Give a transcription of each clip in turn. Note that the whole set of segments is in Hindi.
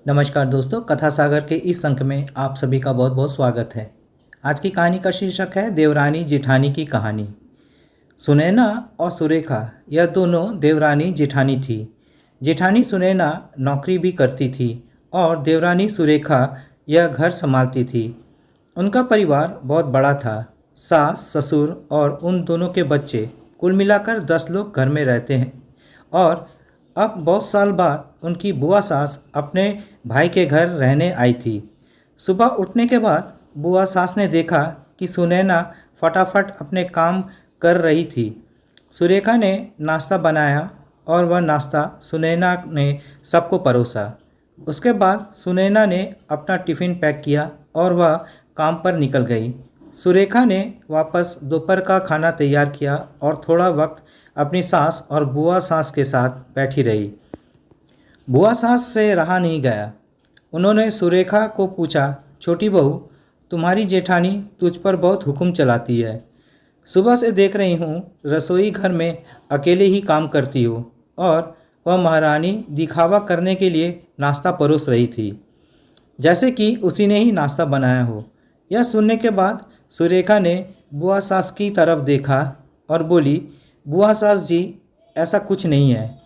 नमस्कार दोस्तों, कथा सागर के इस अंक में आप सभी का बहुत बहुत स्वागत है। आज की कहानी का शीर्षक है देवरानी जेठानी की कहानी। सुनैना और सुरेखा यह दोनों देवरानी जेठानी थी। जेठानी सुनैना नौकरी भी करती थी और देवरानी सुरेखा यह घर संभालती थी। उनका परिवार बहुत बड़ा था। सास, ससुर और उन दोनों के बच्चे, कुल मिलाकर 10 लोग घर में रहते हैं। और अब बहुत साल बाद उनकी बुआ सास अपने भाई के घर रहने आई थी। सुबह उठने के बाद बुआ सास ने देखा कि सुनैना फटाफट अपने काम कर रही थी। सुरेखा ने नाश्ता बनाया और वह नाश्ता सुनैना ने सबको परोसा। उसके बाद सुनैना ने अपना टिफ़िन पैक किया और वह काम पर निकल गई। सुरेखा ने वापस दोपहर का खाना तैयार किया और थोड़ा वक्त अपनी सास और बुआ सास के साथ बैठी रही। बुआ सास से रहा नहीं गया। उन्होंने सुरेखा को पूछा, छोटी बहू, तुम्हारी जेठानी तुझ पर बहुत हुक्म चलाती है। सुबह से देख रही हूँ रसोई घर में अकेले ही काम करती हो और वह महारानी दिखावा करने के लिए नाश्ता परोस रही थी, जैसे कि उसी ने ही नाश्ता बनाया हो। यह सुनने के बाद सुरेखा ने बुआ सास की तरफ देखा और बोली, बुआ सास जी, ऐसा कुछ नहीं है।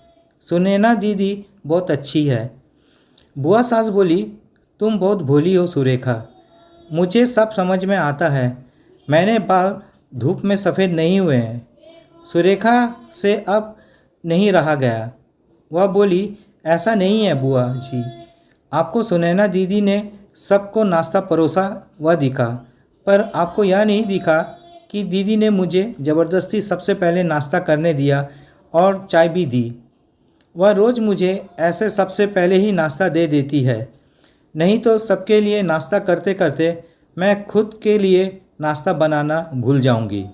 सुनैना दीदी बहुत अच्छी है। बुआ सास बोली, तुम बहुत भोली हो सुरेखा। मुझे सब समझ में आता है। मैंने बाल धूप में सफ़ेद नहीं हुए हैं। सुरेखा से अब नहीं रहा गया। वह बोली, ऐसा नहीं है बुआ जी। आपको सुनैना दीदी ने सबको नाश्ता परोसा वह दिखा, पर आपको यह नहीं दिखा कि दीदी ने मुझे ज़बरदस्ती सबसे पहले नाश्ता करने दिया और चाय भी दी। वह रोज़ मुझे ऐसे सबसे पहले ही नाश्ता दे देती है, नहीं तो सबके लिए नाश्ता करते करते मैं खुद के लिए नाश्ता बनाना भूल जाऊंगी।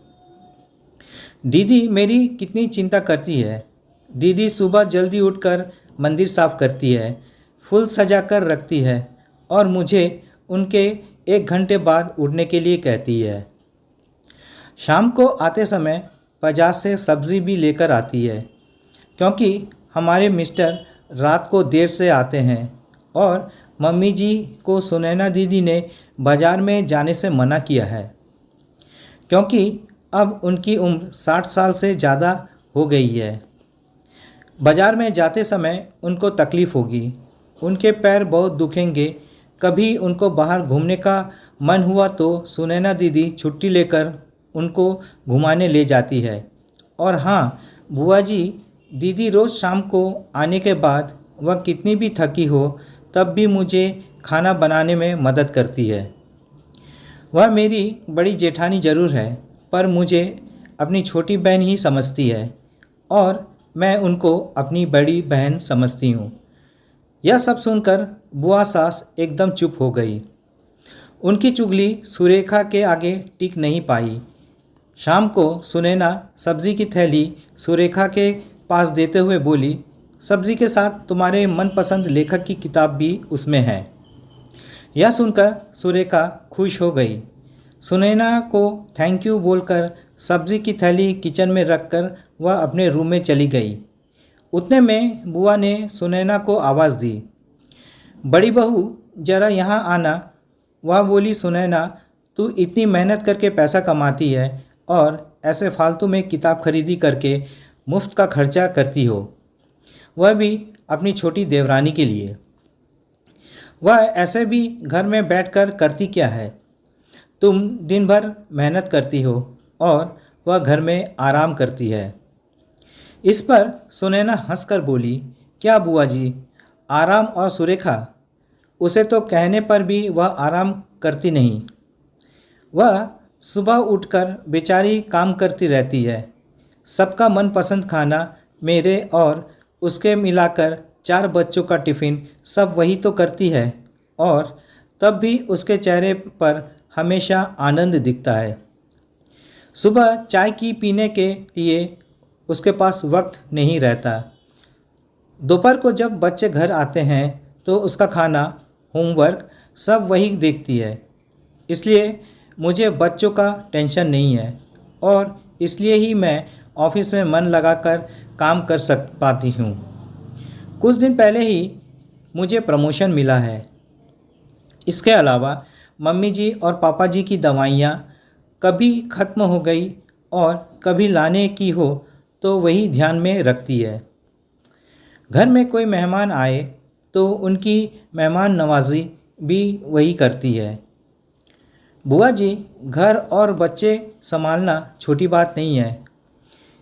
दीदी मेरी कितनी चिंता करती है। दीदी सुबह जल्दी उठकर मंदिर साफ़ करती है, फूल सजा कर रखती है और मुझे उनके 1 घंटे बाद उठने के लिए कहती है। शाम को आते समय बाजार से सब्ज़ी भी लेकर आती है, क्योंकि हमारे मिस्टर रात को देर से आते हैं और मम्मी जी को सुनैना दीदी ने बाज़ार में जाने से मना किया है, क्योंकि अब उनकी उम्र 60 साल से ज़्यादा हो गई है। बाज़ार में जाते समय उनको तकलीफ़ होगी, उनके पैर बहुत दुखेंगे। कभी उनको बाहर घूमने का मन हुआ तो सुनैना दीदी छुट्टी लेकर उनको घुमाने ले जाती है। और हाँ बुआ जी, दीदी रोज़ शाम को आने के बाद वह कितनी भी थकी हो तब भी मुझे खाना बनाने में मदद करती है। वह मेरी बड़ी जेठानी ज़रूर है, पर मुझे अपनी छोटी बहन ही समझती है और मैं उनको अपनी बड़ी बहन समझती हूँ। यह सब सुनकर बुआ सास एकदम चुप हो गई। उनकी चुगली सुरेखा के आगे टिक नहीं पाई। शाम को सुनैना सब्ज़ी की थैली सुरेखा के पास देते हुए बोली, सब्ज़ी के साथ तुम्हारे मनपसंद लेखक की किताब भी उसमें है। यह सुनकर सुरेखा खुश हो गई। सुनैना को थैंक यू बोलकर सब्ज़ी की थैली किचन में रखकर वह अपने रूम में चली गई। उतने में बुआ ने सुनैना को आवाज़ दी, बड़ी बहू ज़रा यहाँ आना। वह बोली, सुनैना, तू इतनी मेहनत करके पैसा कमाती है और ऐसे फालतू में किताब खरीदी करके मुफ्त का खर्चा करती हो, वह भी अपनी छोटी देवरानी के लिए। वह ऐसे भी घर में बैठकर करती क्या है? तुम दिन भर मेहनत करती हो और वह घर में आराम करती है। इस पर सुनैना हंसकर बोली, क्या बुआ जी, आराम और सुरेखा, उसे तो कहने पर भी वह आराम करती नहीं। वह सुबह उठकर बेचारी काम करती रहती है। सबका मनपसंद खाना, मेरे और उसके मिलाकर 4 बच्चों का टिफ़िन सब वही तो करती है, और तब भी उसके चेहरे पर हमेशा आनंद दिखता है। सुबह चाय की पीने के लिए उसके पास वक्त नहीं रहता। दोपहर को जब बच्चे घर आते हैं तो उसका खाना, होमवर्क सब वही देखती है। इसलिए मुझे बच्चों का टेंशन नहीं है और इसलिए ही मैं ऑफिस में मन लगाकर काम कर पाती हूँ। कुछ दिन पहले ही मुझे प्रमोशन मिला है। इसके अलावा मम्मी जी और पापा जी की दवाइयाँ कभी ख़त्म हो गई और कभी लाने की हो तो वही ध्यान में रखती है। घर में कोई मेहमान आए तो उनकी मेहमान नवाजी भी वही करती है। बुआ जी, घर और बच्चे संभालना छोटी बात नहीं है।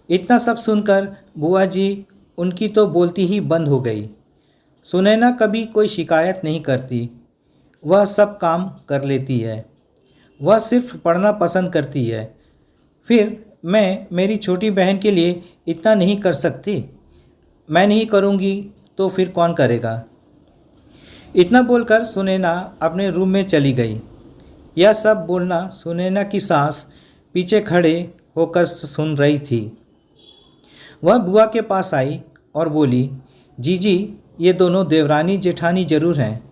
इतना सब सुनकर बुआ जी उनकी तो बोलती ही बंद हो गई। सुनैना कभी कोई शिकायत नहीं करती, वह सब काम कर लेती है। वह सिर्फ पढ़ना पसंद करती है। फिर मैं मेरी छोटी बहन के लिए इतना नहीं कर सकती? मैं नहीं करूँगी तो फिर कौन करेगा? इतना बोलकर सुनैना अपने रूम में चली गई। यह सब बोलना सुनैना की सास पीछे खड़े होकर सुन रही थी। वह बुआ के पास आई और बोली, जीजी, ये दोनों देवरानी जेठानी जरूर हैं,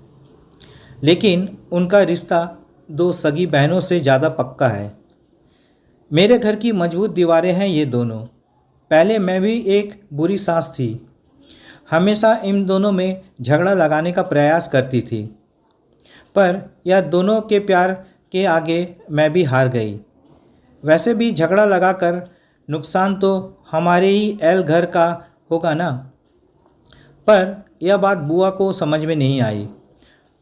लेकिन उनका रिश्ता दो सगी बहनों से ज़्यादा पक्का है। मेरे घर की मजबूत दीवारें हैं ये दोनों। पहले मैं भी एक बुरी सास थी, हमेशा इन दोनों में झगड़ा लगाने का प्रयास करती थी, पर यह दोनों के प्यार के आगे मैं भी हार गई। वैसे भी झगड़ा लगाकर नुकसान तो हमारे ही एल घर का होगा ना। पर यह बात बुआ को समझ में नहीं आई।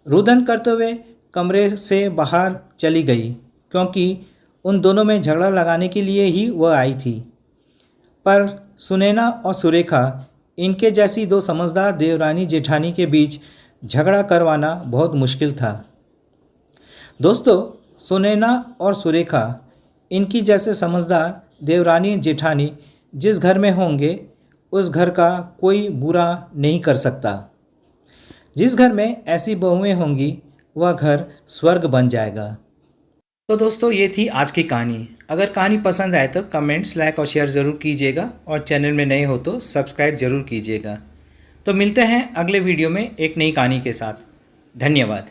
रुदन करते हुए कमरे से बाहर चली गई, क्योंकि उन दोनों में झगड़ा लगाने के लिए ही वह आई थी। पर सुनैना और सुरेखा, इनके जैसी दो समझदार देवरानी जेठानी के बीच झगड़ा करवाना बहुत मुश्किल था। दोस्तों, सुनैना और सुरेखा, इनकी जैसे समझदार देवरानी जेठानी जिस घर में होंगे उस घर का कोई बुरा नहीं कर सकता। जिस घर में ऐसी बहुएं होंगी वह घर स्वर्ग बन जाएगा। तो दोस्तों, ये थी आज की कहानी। अगर कहानी पसंद आए तो कमेंट्स, लाइक और शेयर ज़रूर कीजिएगा और चैनल में नए हो तो सब्सक्राइब ज़रूर कीजिएगा। तो मिलते हैं अगले वीडियो में एक नई कहानी के साथ। धन्यवाद।